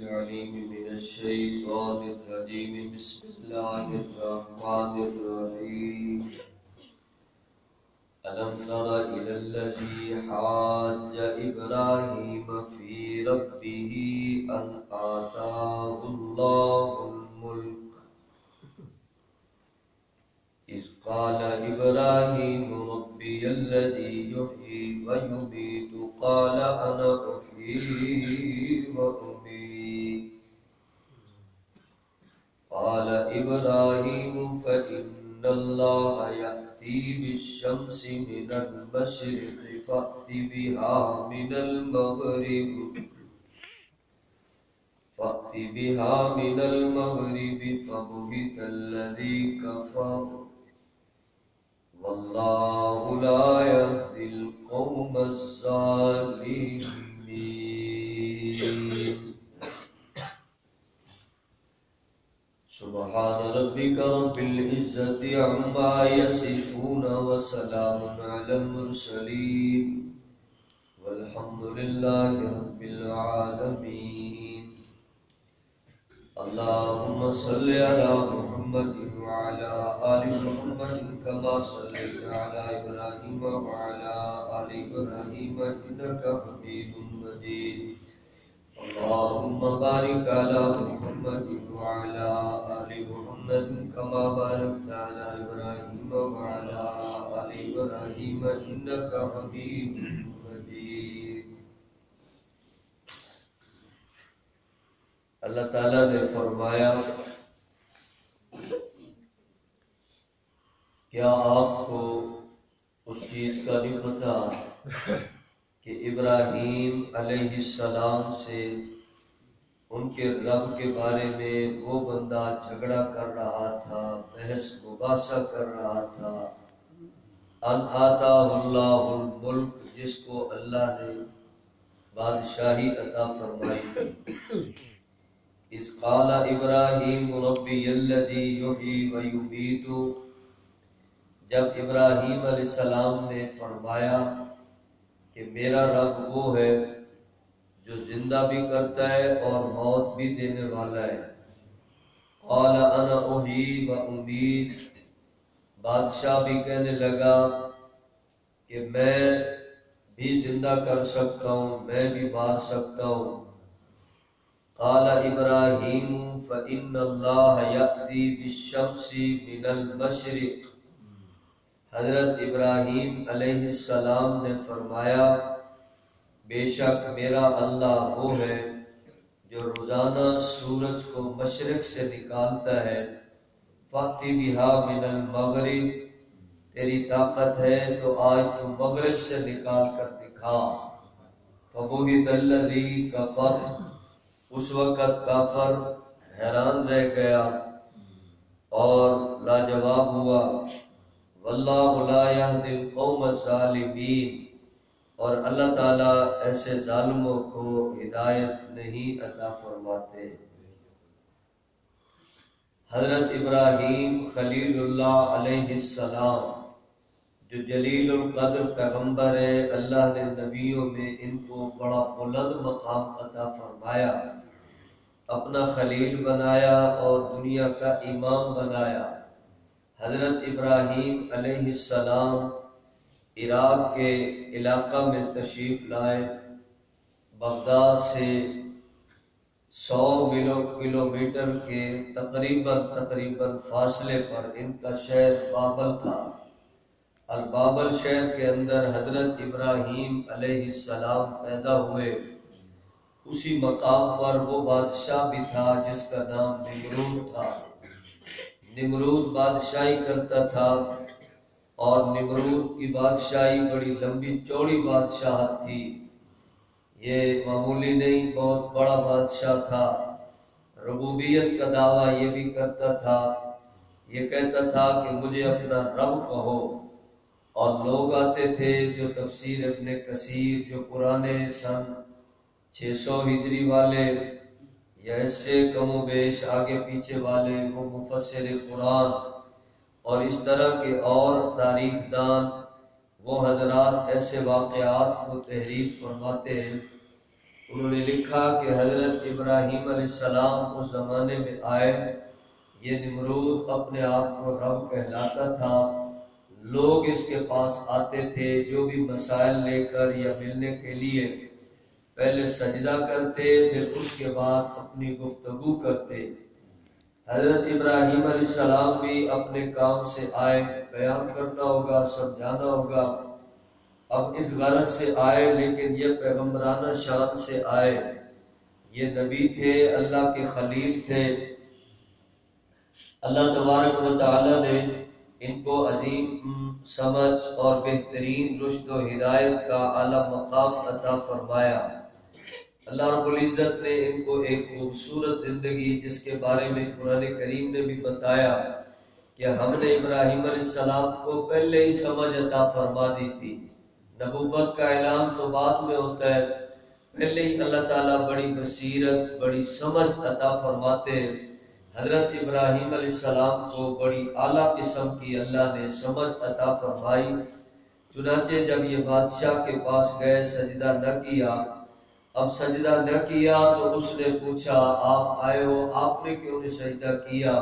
العليم من الشيطان الرجيم بسم الله الرحمن الرحيم ألم تر إلى الذي حاج إبراهيم في ربه أن آتاه الله الملك إذ قال إبراهيم ربي الذي يحيي ويميت قال أنا أحيي وأميت قال إبراهيم فإن الله يأتي بالشمس من المشرق فأت بها من المغرب فبهت الذي كفر والله لا يهدي القوم الظالمين سبحان ربك رب العزة عما يصفون وسلام على المرسلين والحمد لله رب العالمين اللهم صل على محمد وعلى آل محمد كما صليت على إبراهيم وعلى آل إبراهيم إنك حميد مجيد اللهم بارك على محمد وعلى آل محمد كما باركت على إبراهيم وعلى آل إبراهيم إنك حميد مجيد۔ اللہ تعالیٰ نے فرمایا کیا آپ کو اس چیز کا نہیں پتا کہ ابراہیم علیہ السلام سے ان کے رب کے بارے میں وہ بندہ جھگڑا کر رہا تھا، بحث مباحثہ کر رہا تھا، ان آتاہ اللہ الملک، جس کو اللہ نے بادشاہی عطا فرمائی تھی۔ اذ قال ابراہیم ربی الذی یحیی و یمیت، جب ابراہیم علیہ السلام نے فرمایا کہ میرا رب وہ ہے جو زندہ بھی کرتا ہے اور موت بھی دینے والا ہے۔ قال انا احیی و امیت، بادشاہ بھی کہنے لگا کہ میں بھی زندہ کر سکتا ہوں، میں بھی مار سکتا ہوں۔ قال ابراہیم فإن اللہ یأتی بالشمس من المشرق، حضرت ابراہیم علیہ السلام نے فرمایا بے شک میرا اللہ وہ ہے جو روزانہ سورج کو مشرق سے نکالتا ہے۔ فأت بہا من المغرب، تیری طاقت ہے تو آج تو مغرب سے نکال کر دکھا۔ فبہت الذی کفر، اس وقت کافر حیران رہ گیا اور لاجواب ہوا۔ واللہ لا یہدی القوم الظالمین، اور اللہ تعالیٰ ایسے ظالموں کو ہدایت نہیں عطا فرماتے۔ حضرت ابراہیم خلیل اللہ علیہ السلام جو جلیل القدر پیغمبر ہیں، اللہ نے نبیوں میں ان کو بڑا بلند مقام عطا فرمایا، اپنا خلیل بنایا اور دنیا کا امام بنایا۔ حضرت ابراہیم علیہ السلام عراق کے علاقہ میں تشریف لائے، بغداد سے 100 کلومیٹر کے تقریباً فاصلے پر ان کا شہر بابل تھا۔ البابل شہر کے اندر حضرت ابراہیم علیہ السلام پیدا ہوئے۔ اسی مقام پر وہ بادشاہ بھی تھا جس کا نام نمرود تھا۔ نمرود بادشاہی کرتا تھا اور نمرود کی بادشاہی بڑی لمبی چوڑی بادشاہت تھی، یہ معمولی نہیں، بہت بڑا بادشاہ تھا۔ ربوبیت کا دعویٰ یہ بھی کرتا تھا، یہ کہتا تھا کہ مجھے اپنا رب کہو، اور لوگ آتے تھے جو تفسیر ابن کثیر جو پرانے سن 600 ہجری والے یا اس سے کم و بیش آگے پیچھے والے، وہ مفسر قرآن اور اس طرح کے اور تاریخ دان، وہ حضرات ایسے واقعات کو تحریر فرماتے ہیں انہوں نے لکھا کہ حضرت ابراہیم علیہ السلام اس زمانے میں آئے، یہ نمرود اپنے آپ کو رب کہلاتا تھا، لوگ اس کے پاس آتے تھے جو بھی مسائل لے کر یا ملنے کے لیے، پہلے سجدہ کرتے پھر اس کے بعد اپنی گفتگو کرتے۔ حضرت ابراہیم علیہ السلام بھی اپنے کام سے آئے، بیان کرنا ہوگا، سمجھانا ہوگا، اب اس غرض سے آئے، لیکن یہ پیغمبرانہ شان سے آئے، یہ نبی تھے، اللہ کے خلیل تھے۔ اللہ تبارک و تعالی نے ان کو عظیم سمجھ اور بہترین رشد و ہدایت کا اعلیٰ مقام عطا فرمایا۔ اللہ رب العزت نے ان کو ایک خوبصورت زندگی، جس کے بارے میں قرآن کریم نے بھی بتایا کہ ہم نے ابراہیم علیہ السلام کو پہلے ہی سمجھ عطا فرما دی تھی۔ نبوت کا اعلان تو بعد میں ہوتا ہے، پہلے ہی اللہ تعالیٰ بڑی بصیرت، بڑی سمجھ عطا فرماتے ہیں۔ حضرت ابراہیم علیہ السلام کو بڑی اعلیٰ قسم کی اللہ نے سمجھ عطا فرمائی۔ چنانچہ جب یہ بادشاہ کے پاس گئے، سجدہ نہ کیا۔ اب سجدہ نہ کیا تو اس نے پوچھا، آپ آئے ہو، آپ نے کیوں نہیں سجدہ کیا؟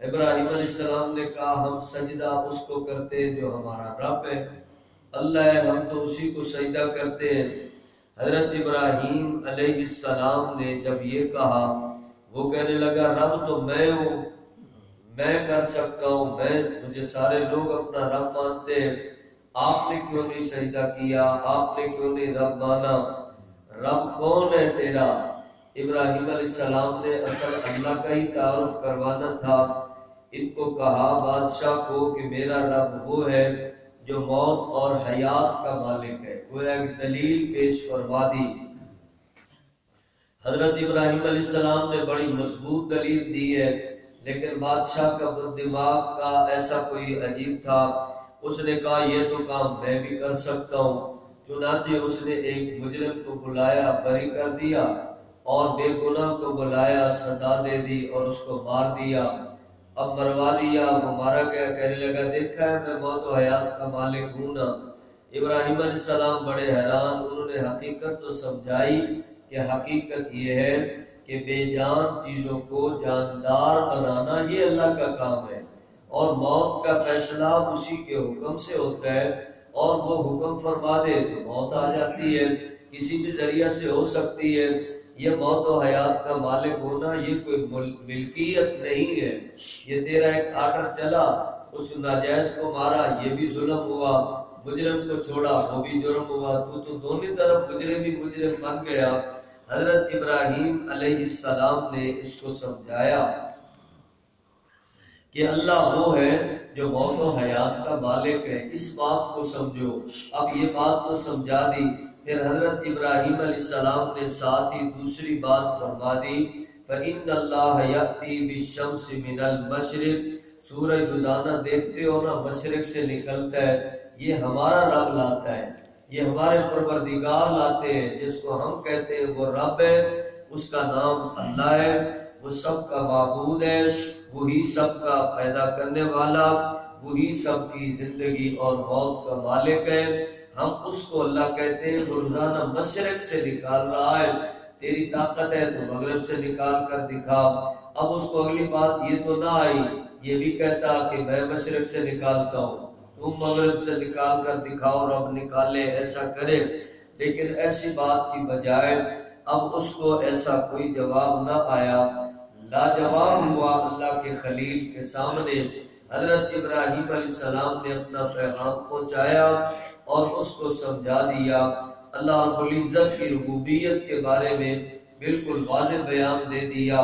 ابراہیم علیہ السلام نے کہا، ہم سجدہ اس کو کرتے ہیں جو ہمارا رب ہے، اللہ ہے، ہم تو اسی کو سجدہ کرتے ہیں۔ حضرت ابراہیم علیہ السلام نے جب یہ کہا، وہ کہنے لگا، رب تو میں ہوں، میں کر سکتا ہوں، مجھے سارے لوگ اپنا رب مانتے ہیں، آپ نے کیوں نہیں سجدہ کیا؟ آپ نے کیوں نہیں رب مانا؟ رب کون ہے تیرا؟ ابراہیم علیہ السلام نے اصل اللہ کا ہی تعارف کروانا تھا۔ ان کو کہا بادشاہ کو کہ میرا رب وہ ہے جو موت اور حیات کا مالک ہے۔ وہ ایک دلیل پیش فرما دی۔ حضرت ابراہیم علیہ السلام نے بڑی مضبوط دلیل دی ہے، لیکن بادشاہ کا دماغ کا ایسا کوئی عجیب تھا، اس نے کہا یہ تو کام میں بھی کر سکتا ہوں۔ چنانچہ اس نے ایک مجرم کو بلایا، بری کر دیا، اور بے گناہ کو بلایا، سزا دے دی اور اس کو مار دیا۔ اب مروا دیا، وہ مارا گیا، کہنے لگا، دیکھا ہے میں موت و حیات کا مالک ہوں نا۔ ابراہیم علیہ السلام بڑے حیران، انہوں نے حقیقت تو سمجھائی کہ حقیقت یہ ہے کہ بے جان چیزوں کو جاندار بنانا یہ اللہ کا کام ہے، اور موت کا فیصلہ اسی کے حکم سے ہوتا ہے، اور وہ حکم فرما دے تو موت آ جاتی ہے، کسی بھی ذریعہ سے ہو سکتی ہے۔ یہ موت و حیات کا مالک ہونا یہ کوئی ملکیت نہیں ہے، یہ تیرا ایک آرڈر چلا، اس ناجائز کو مارا، یہ بھی ظلم ہوا، مجرم کو چھوڑا، وہ بھی جرم ہوا، تو دونوں طرف مجرم ہی مجرم بن گیا۔ حضرت ابراہیم علیہ السلام نے اس کو سمجھایا کہ اللہ وہ ہے جو موت و حیات کا مالک ہے، اس بات کو سمجھو۔ اب یہ بات تو سمجھا دی، پھر حضرت ابراہیم علیہ السلام نے ساتھ ہی دوسری بات فرما دی، فَإِنَّ اللَّهَ يَأْتِي بِالشَّمْسِ مِنَ الْمَشْرِقِ، سورج روزانہ دیکھتے ہو نا مشرق سے نکلتا ہے، یہ ہمارا رب لاتا ہے، یہ ہمارے پروردگار لاتے ہیں، جس کو ہم کہتے ہیں وہ رب ہے، اس کا نام اللہ ہے، وہ سب کا معبود ہے، وہی سب کا پیدا کرنے والا، وہی سب کی زندگی اور موت کا مالک ہے۔ ہم اس کو اللہ کہتے ہیں، وہ روزانہ مشرق سے نکال رہا ہے، تیری طاقت ہے تو مغرب سے نکال کر دکھا۔ اب اس کو اگلی بات یہ تو نہ آئی، یہ بھی کہتا کہ میں مشرق سے نکالتا ہوں، تم مغرب سے نکال کر دکھاؤ، رب نکالے، ایسا کرے، لیکن ایسی بات کی بجائے اب اس کو ایسا کوئی جواب نہ آیا، لاجواب ہوا اللہ کے خلیل کے سامنے۔ حضرت ابراہیم علیہ السلام نے اپنا پیغام پہنچایا اور اس کو سمجھا دیا، اللہ رب العزت کی ربوبیت کے بارے میں بالکل واضح بیان دے دیا۔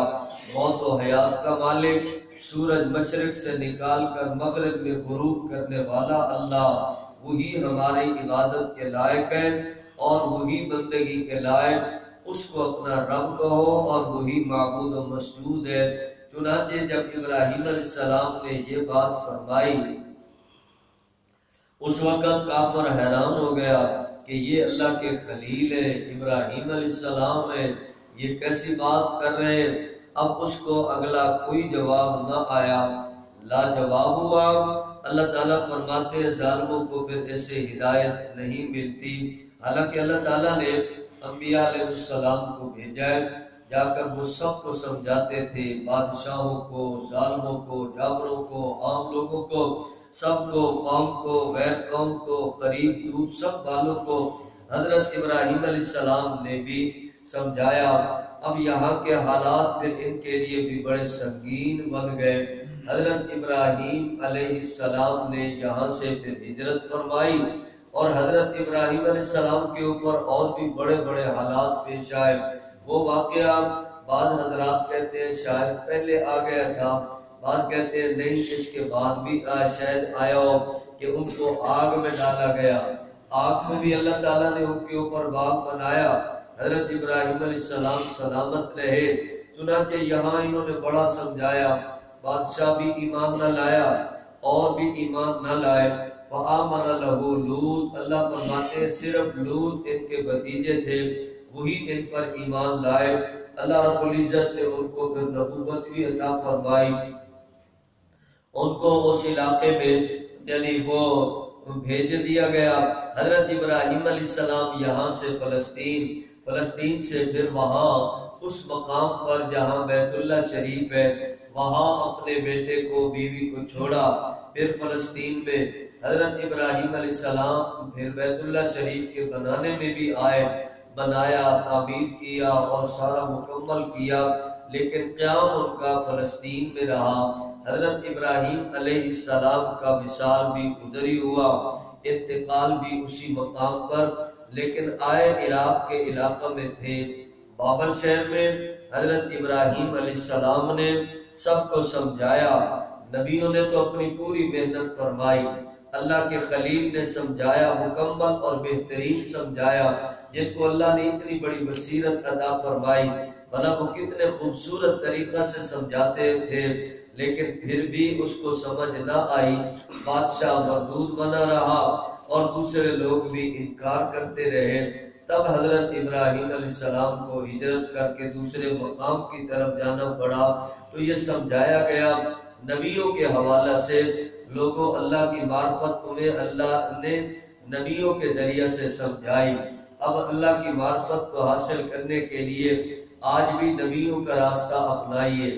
موت و حیات کا مالک، سورج مشرق سے نکال کر مغرب میں غروب کرنے والا اللہ، وہی ہماری عبادت کے لائق ہے اور وہی بندگی کے لائق، اس کو اپنا رب کہو اور وہی معبود و مسجود ہے۔ چنانچہ جب ابراہیم علیہ السلام نے یہ بات فرمائی، اس وقت کافر حیران ہو گیا کہ یہ اللہ کے خلیل ہے، ابراہیم علیہ السلام ہے، یہ کیسی بات کر رہے ہیں۔ اب اس کو اگلا کوئی جواب نہ آیا، لاجواب ہوا۔ اللہ تعالیٰ فرماتے ہیں ظالموں کو پھر ایسے ہدایت نہیں ملتی، حالانکہ اللہ تعالیٰ نے انبیاء علیہ السلام کو بھیجا ہے، جا کر وہ سب کو سمجھاتے تھے، بادشاہوں کو، ظالموں کو، جابروں کو، عام لوگوں کو، سب کو، قوم کو، غیر قوم کو، قریب دور سب والوں کو حضرت ابراہیم علیہ السلام نے بھی سمجھایا۔ اب یہاں کے حالات پھر ان کے لیے بھی بڑے سنگین بن گئے۔ حضرت ابراہیم علیہ السلام نے یہاں سے پھر ہجرت فرمائی، اور حضرت ابراہیم علیہ السلام کے اوپر اور بھی بڑے بڑے حالات پیش آئے۔ وہ واقعہ بعض حضرات کہتے ہیں شاید پہلے آ گیا تھا، بعض کہتے ہیں نہیں اس کے بعد بھی شاید آیا ہو کہ ان کو آگ میں ڈالا گیا، آگ میں بھی اللہ تعالیٰ نے ان کے اوپر باغ بنایا، حضرت ابراہیم علیہ السلام سلامت رہے۔ چنانچہ یہاں انہوں نے بڑا سمجھایا، بادشاہ بھی ایمان نہ لایا اور بھی ایمان نہ لائے۔ فآمن لہ لوط، اللہ فرماتے ہیں صرف لوط ان کے بھتیجے تھے، وہی ان پر ایمان لائے۔ اللہ رب العزت نے ان کو پھر نبوت بھی عطا فرمائی، ان کو اس علاقے میں یعنی وہ بھیج دیا گیا۔ حضرت ابراہیم علیہ السلام یہاں سے فلسطین سے پھر وہاں اس مقام پر جہاں بیت اللہ شریف ہے وہاں اپنے بیٹے کو، بیوی کو چھوڑا۔ پھر فلسطین میں حضرت ابراہیم علیہ السلام پھر بیت اللہ شریف کے بنانے میں بھی آئے، بنایا، تعمیر کیا اور سارا مکمل کیا، لیکن قیام ان کا فلسطین میں رہا۔ حضرت ابراہیم علیہ السلام کا وصال بھی ادھر ہی ہوا، انتقال بھی اسی مقام پر، لیکن آئے عراق کے علاقہ میں تھے، بابل شہر میں۔ حضرت ابراہیم علیہ السلام نے سب کو سمجھایا، نبیوں نے تو اپنی پوری محنت فرمائی، اللہ کے خلیل نے سمجھایا، مکمل اور بہترین سمجھایا، جن کو اللہ نے اتنی بڑی بصیرت عطا فرمائی، بھلا وہ کتنے خوبصورت طریقہ سے سمجھاتے تھے، لیکن پھر بھی اس کو سمجھ نہ آئی، بادشاہ مردود بنا رہا اور دوسرے لوگ بھی انکار کرتے رہے۔ تب حضرت ابراہیم علیہ السلام کو ہجرت کر کے دوسرے مقام کی طرف جانا پڑا۔ تو یہ سمجھایا گیا نبیوں کے حوالہ سے، لوگوں اللہ کی معرفت انہیں اللہ نے نبیوں کے ذریعے سے سمجھائی۔ اب اللہ کی معرفت کو حاصل کرنے کے لیے آج بھی نبیوں کا راستہ اپنائیے،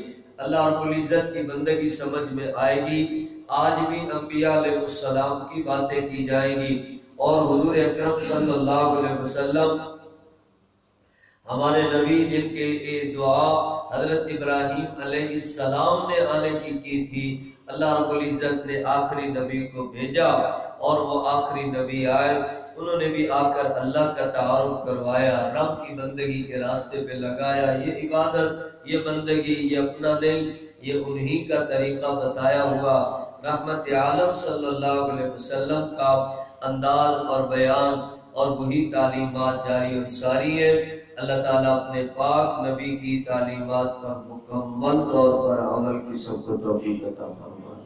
اللہ رب العزت کی بندگی سمجھ میں آئے گی۔ آج بھی انبیاء علیہ السلام کی باتیں کی جائیں گی، اور حضور اکرم صلی اللہ علیہ وسلم ہمارے نبی جن کے یہ دعا حضرت ابراہیم علیہ السلام نے آنے کی تھی، اللہ رب العزت نے آخری نبی کو بھیجا اور وہ آخری نبی آئے، انہوں نے بھی آ کر اللہ کا تعارف کروایا، رب کی بندگی کے راستے پہ لگایا۔ یہ عبادت، یہ بندگی، یہ اپنا نہیں، یہ انہی کا طریقہ بتایا ہوا رحمت عالم صلی اللہ علیہ وسلم کا انداز اور بیان اور وہی تعلیمات جاری اور ساری ہے۔ اللہ تعالیٰ اپنے پاک نبی کی تعلیمات پر مکمل طور پر عمل کی سب کو توفیق عطا فرمائے۔